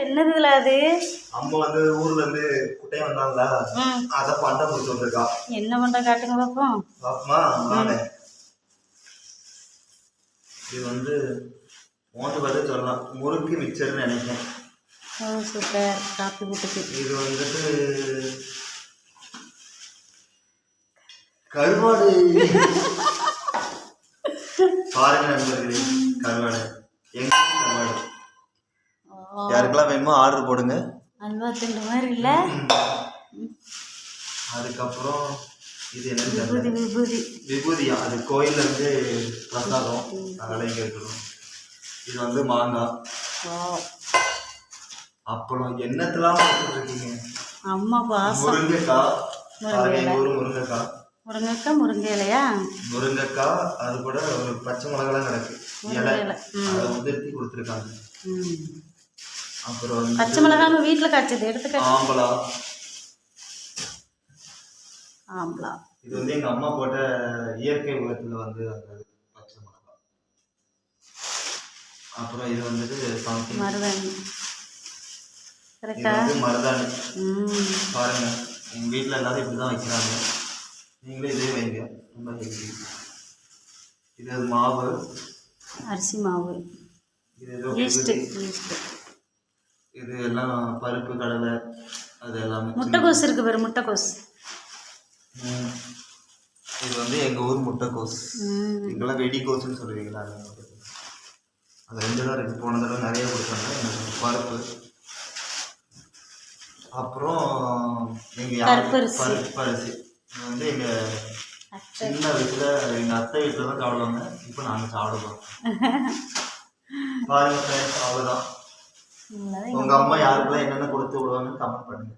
என்னதுல அது? அம்மா வந்து ஊர்ல இருந்து குட்டையை வந்தாங்களா, அத பண்ட முடிச்சு வந்திருக்கா. என்ன பண்ற காட்டுங்க பாப்போம். பாப்பமா நானே இது வந்து மோந்து பார்த்து சொல்லலாம், முறுக்கு மிக்சர்னு நினைக்கிறேன். ஓ சூப்பர். காப்பி போட்டுக்கு இது வந்துட்டு கருவாடு. பாருங்க நண்பர்களே, கருவாடு எங்க கருவாடு. யாருக்கெல்லாம் வேணுமோ ஆர்டர் போடுங்க. அல்வா திண்டு மாதிரி இல்ல. அதுக்கப்புறம் இது என்ன விபூதி விபூதி விபூதியா, அது கோயில்ல இருந்து பிரசாதம், அதனால இங்க இருக்கணும். இது வந்து மாங்காய். அப்புறம் என்னத்தெல்லாம் இருக்கீங்க அம்மா பாசம். முருங்கைக்காய், எங்க ஊர் முருங்கைக்காய். முருங்கைக்காய் முருங்கை இலையா? முருங்கைக்காய், அது கூட ஒரு பச்சை மிளகாலாம் கிடக்கு இலை, அதை உதிர்த்தி கொடுத்துருக்காங்க. அப்புறம் பச்சை மிளகாய் வீட்டில் காய்ச்சது எடுத்து ஆம்பலா. ஆம்பலா இது வந்து எங்க அம்மா போட்ட இயற்கை உலகத்துல வந்து அந்த பச்சை மிளகாய். அப்புறம் இது வந்துட்டு மருதாணி. மருதாணி பாருங்க, எங்க வீட்டுல எல்லாரும் இப்படிதான் வைக்கிறாங்க, நீங்களே இதே வைங்க. ரொம்ப ஹெல்தி. இது மாவு, அரிசி மாவு. இது இது எல்லாம் பருப்பு கடலை, அது எல்லாமே. முட்டைக்கோஸ் இருக்கு பாரு, முட்டைக்கோஸ். இது வந்து எங்க ஊர் முட்டைக்கோஸ். இங்கெல்லாம் வெடிக்கோஸ்ன்னு சொல்லுவீங்களா, அது 2 தான் இருக்கு. போன தடவை நிறைய கொடுத்தாங்க. பருப்பு. அப்புறம் எங்க பருப்பரிசி வந்து எங்க சின்ன வயசுல எங்க அத்தை வீட்டுல தான் சாப்பிடுவாங்க. இப்போ நாங்க சாப்பிடுவோம். பாருங்க, அவ்வளவுதான். உங்க அம்மா யாருக்கெல்லாம் என்னென்ன கொடுத்து விடுவாங்கன்னு கமெண்ட் பண்ணுங்க.